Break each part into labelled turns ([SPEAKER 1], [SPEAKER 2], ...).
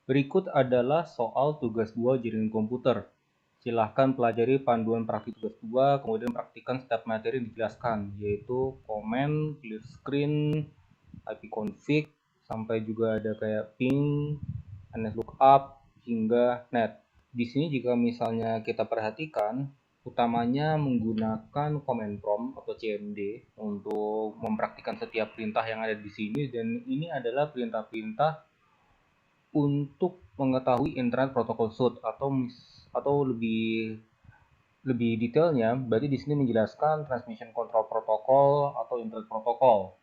[SPEAKER 1] Berikut adalah soal tugas 2 jaringan komputer. Silahkan pelajari panduan praktik tugas 2, kemudian praktikkan setiap materi yang dijelaskan, yaitu komen, clear screen, ipconfig, sampai juga ada kayak ping, nslookup, hingga net. Di sini jika misalnya kita perhatikan, utamanya menggunakan command prompt atau CMD untuk mempraktikkan setiap perintah yang ada di sini, dan ini adalah perintah-perintah untuk mengetahui internet protocol suite atau lebih detailnya, berarti di sini menjelaskan transmission control protocol atau internet protocol.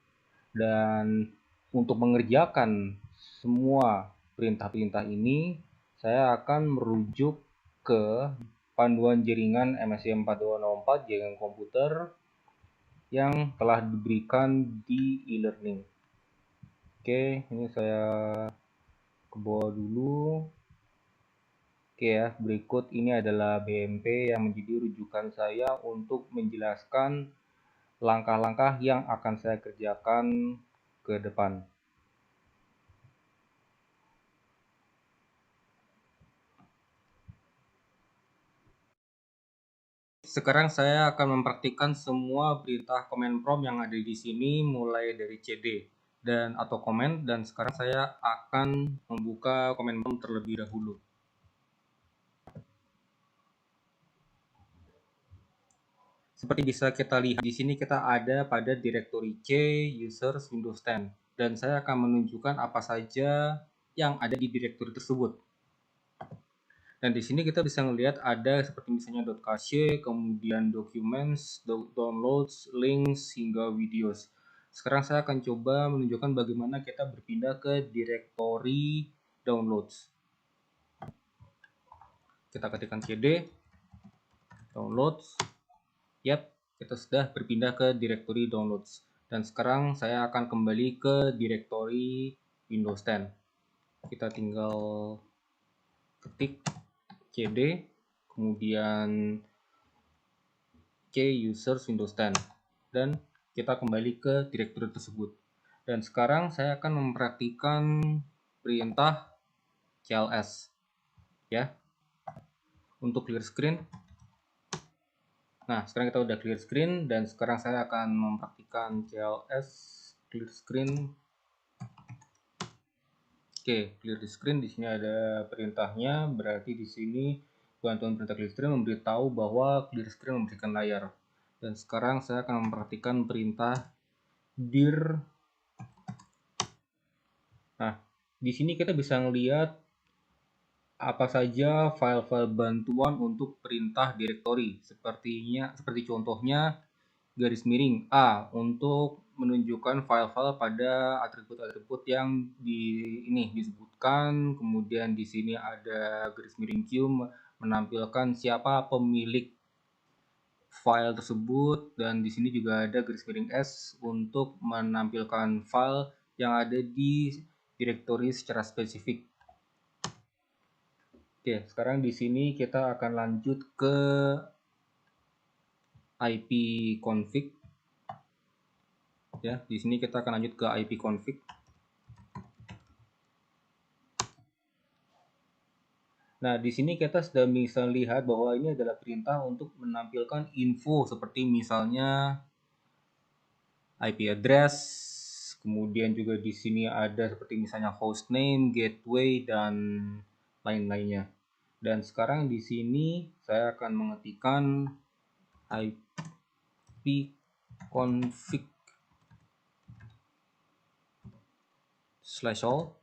[SPEAKER 1] Dan untuk mengerjakan semua perintah-perintah ini, saya akan merujuk ke panduan jaringan MSI 4204 jaringan komputer yang telah diberikan di e-learning. Oke, ini saya ke bawah dulu. Oke ya, berikut ini adalah BMP yang menjadi rujukan saya untuk menjelaskan langkah-langkah yang akan saya kerjakan ke depan. Sekarang saya akan mempraktikkan semua perintah command prompt yang ada di sini mulai dari cd dan atau comment, dan sekarang saya akan membuka command prompt terlebih dahulu. Seperti bisa kita lihat di sini kita ada pada directory C users Windows 10, dan saya akan menunjukkan apa saja yang ada di directory tersebut. Dan di sini kita bisa melihat ada seperti misalnya .cache, kemudian documents, downloads, links, hingga videos. Sekarang saya akan coba menunjukkan bagaimana kita berpindah ke directory downloads. Kita ketikkan cd downloads. Yap, kita sudah berpindah ke directory downloads. Dan sekarang saya akan kembali ke directory Windows 10. Kita tinggal ketik cd, kemudian C users Windows 10, dan kita kembali ke directory tersebut. Dan sekarang saya akan mempraktikkan perintah cls ya untuk clear screen. Nah, sekarang kita udah clear screen, dan sekarang saya akan mempraktikkan cls clear screen. Oke, clear the screen. Di sini ada perintahnya, berarti di sini bantuan perintah clear screen memberitahu bahwa clear screen memberikan layar. Dan sekarang saya akan mempraktikkan perintah dir. Nah, di sini kita bisa melihat apa saja file-file bantuan untuk perintah directory. Seperti contohnya garis miring A untuk menunjukkan file-file pada atribut-atribut yang disebutkan. Kemudian di sini ada garis miring Q menampilkan siapa pemilik file tersebut, dan di sini juga ada garis miring S untuk menampilkan file yang ada di directory secara spesifik. Oke, sekarang di sini kita akan lanjut ke ipconfig. Ya, di sini kita akan lanjut ke ipconfig. Nah, di sini kita sudah bisa lihat bahwa ini adalah perintah untuk menampilkan info seperti misalnya IP address, kemudian juga di sini ada seperti misalnya hostname, gateway, dan lain-lainnya. Dan sekarang di sini saya akan mengetikkan ipconfig /all.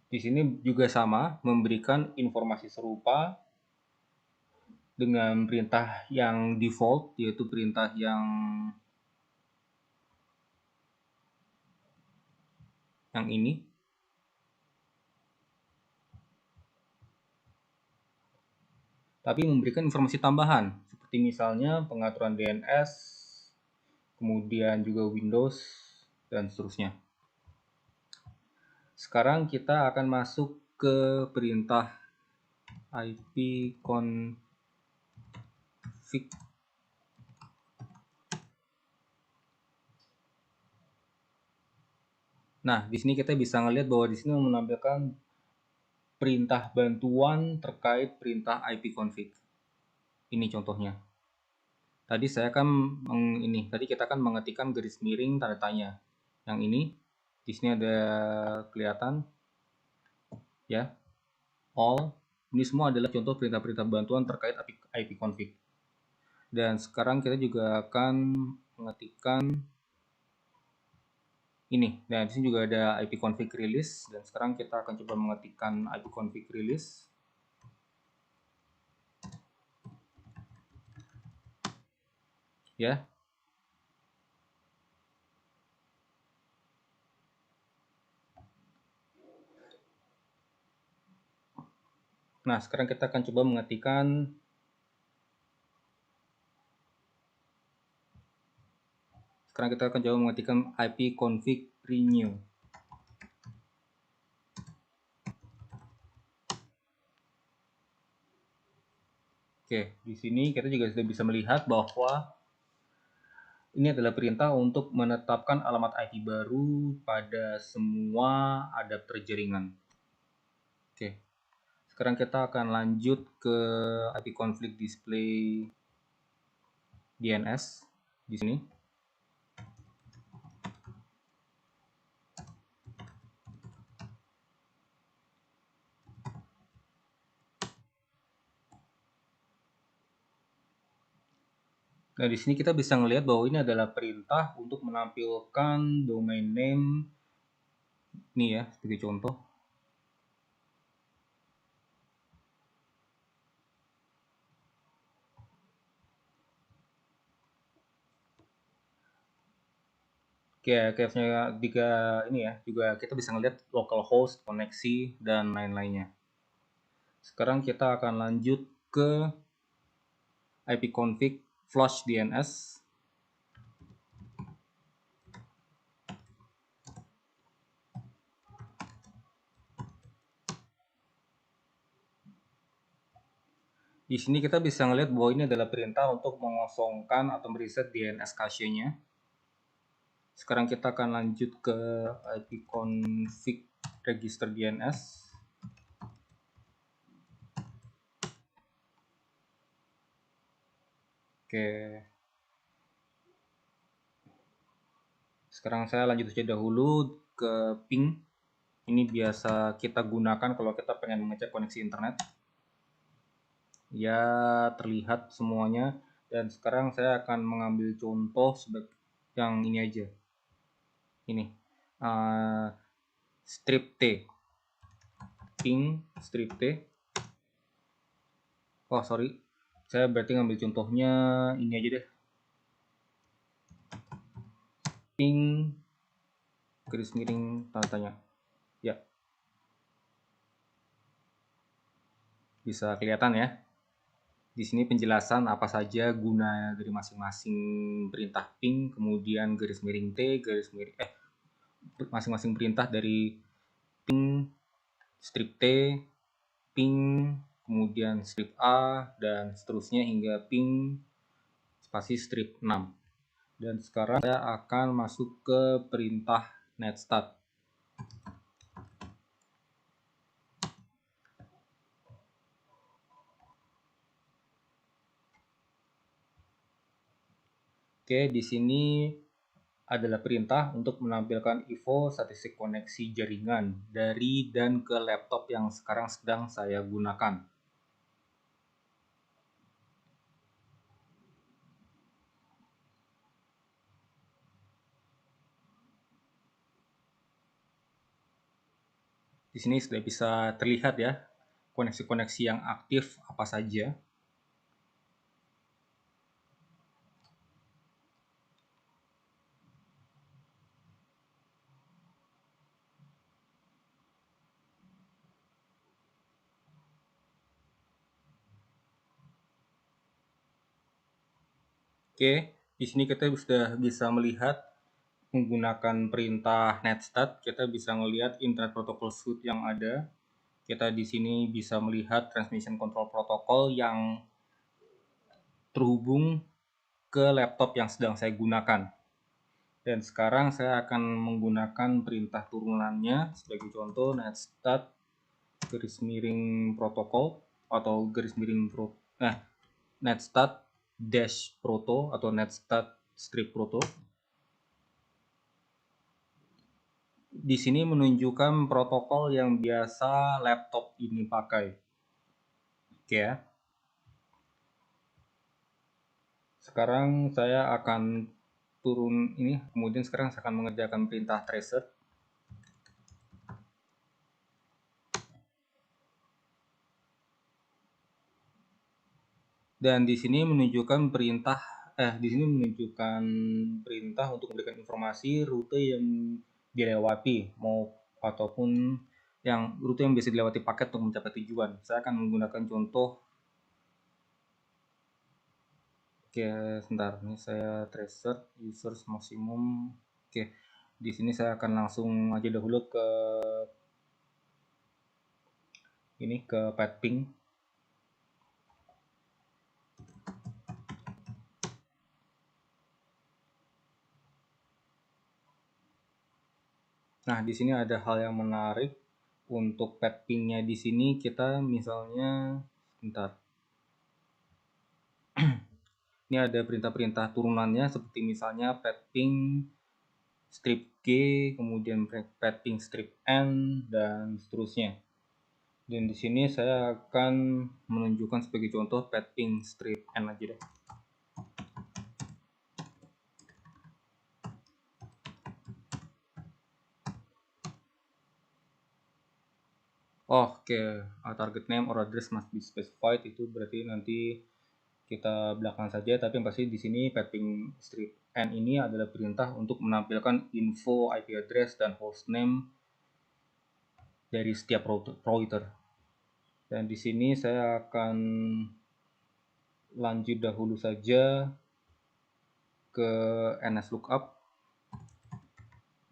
[SPEAKER 1] Di sini juga sama, memberikan informasi serupa dengan perintah yang default, yaitu perintah yang ini. Tapi memberikan informasi tambahan, seperti misalnya pengaturan DNS, kemudian juga Windows, dan seterusnya. Sekarang kita akan masuk ke perintah ipconfig Nah, di sini kita bisa ngelihat bahwa di sini menampilkan perintah bantuan terkait perintah ipconfig. Ini contohnya. Tadi tadi kita kan mengetikkan garis miring tanda tanya. Yang ini di sini ada kelihatan ya. All ini semua adalah contoh perintah-perintah bantuan terkait ipconfig. Dan sekarang kita juga akan mengetikkan ini. Dan di sini juga ada ipconfig release, dan sekarang kita akan coba mengetikkan ipconfig release. Ya. Nah, sekarang kita akan coba mengetikkan ipconfig renew. Oke, di sini kita juga sudah bisa melihat bahwa ini adalah perintah untuk menetapkan alamat IP baru pada semua adapter jaringan. Oke, sekarang kita akan lanjut ke ipconfig display DNS di sini. Nah, di sini kita bisa melihat bahwa ini adalah perintah untuk menampilkan domain name ini ya, sebagai contoh. Case-nya ini ya, juga kita bisa melihat localhost, koneksi, dan lain-lainnya. Sekarang kita akan lanjut ke ipconfig flush DNS. Di sini kita bisa melihat bahwa ini adalah perintah untuk mengosongkan atau mereset DNS cache-nya. Sekarang kita akan lanjut ke ipconfig register DNS. Oke. Sekarang saya lanjut saja dahulu ke ping. Ini biasa kita gunakan kalau kita pengen mengecek koneksi internet. Ya, terlihat semuanya. Dan sekarang saya akan mengambil contoh sebagai yang ini aja. Ini. Strip T. Ping strip T. Oh, sorry. Saya berarti ngambil contohnya ini aja deh. Ping garis miring tanda tanya. Ya. Bisa kelihatan ya. Di sini penjelasan apa saja guna dari masing-masing perintah ping, kemudian garis miring T, garis miring masing-masing perintah dari ping strip T, ping, kemudian strip A, dan seterusnya hingga ping spasi strip 6. Dan sekarang saya akan masuk ke perintah netstat. Oke, di sini adalah perintah untuk menampilkan info statistik koneksi jaringan dari dan ke laptop yang sekarang sedang saya gunakan. Di sini sudah bisa terlihat ya, koneksi-koneksi yang aktif apa saja. Oke, di sini kita sudah bisa melihat menggunakan perintah netstat, kita bisa melihat internet protocol suite yang ada. Kita di sini bisa melihat transmission control protocol yang terhubung ke laptop yang sedang saya gunakan. Dan sekarang saya akan menggunakan perintah turunannya sebagai contoh netstat garis miring protokol atau garis miring netstat dash proto atau netstat strip proto. Di sini menunjukkan protokol yang biasa laptop ini pakai. Oke ya. Sekarang saya akan turun ini, kemudian sekarang saya akan mengerjakan perintah tracer. Dan di sini menunjukkan perintah untuk memberikan informasi rute yang dilewati ataupun rute yang biasa dilewati paket untuk mencapai tujuan. Saya akan menggunakan contoh. Oke, sebentar, ini saya tracer users maksimum. Oke, di sini saya akan langsung aja dahulu ke path ping. Nah, di sini ada hal yang menarik untuk path ping-nya. Di sini kita misalnya, bentar. Ini ada perintah-perintah turunannya seperti misalnya path ping strip G, kemudian path ping strip N, dan seterusnya. Dan di sini saya akan menunjukkan sebagai contoh path ping strip N aja deh. Oke, target name or address must be specified, itu berarti nanti kita belakang saja, tapi yang pasti di sini path ping strip N ini adalah perintah untuk menampilkan info IP address dan hostname dari setiap router. Dan di sini saya akan lanjut dahulu saja ke NSLOOKUP.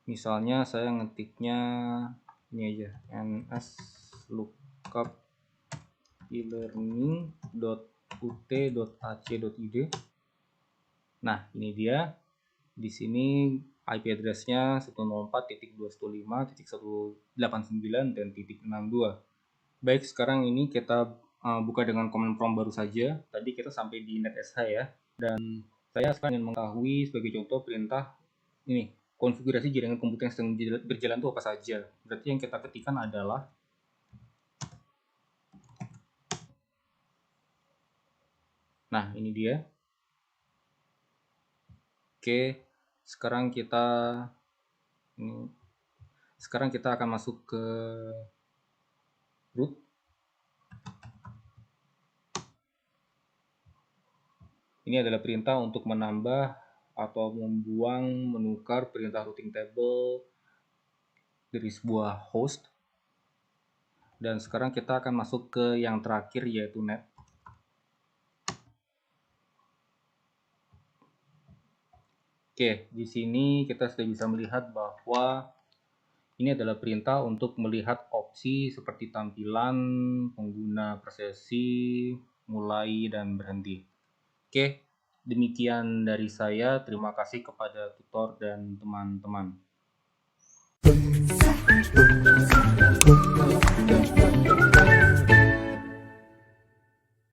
[SPEAKER 1] Misalnya saya ngetiknya ini aja, NSLOOKUP e-learning.ut.ac.id. Nah, ini dia. Di sini IP address-nya 104.215.189 dan .62. Baik, sekarang ini kita buka dengan command prompt baru saja. Tadi kita sampai di netsh ya. Dan saya sekarang ingin mengetahui sebagai contoh perintah ini, konfigurasi jaringan komputer yang sedang berjalan itu apa saja. Berarti yang kita ketikkan adalah nah, ini dia. Oke, sekarang kita akan masuk ke root. Ini adalah perintah untuk menambah atau menukar perintah routing table dari sebuah host. Dan sekarang kita akan masuk ke yang terakhir, yaitu net. Oke, di sini kita sudah bisa melihat bahwa ini adalah perintah untuk melihat opsi seperti tampilan, pengguna, prosesi, mulai, dan berhenti. Oke, demikian dari saya. Terima kasih kepada tutor dan teman-teman.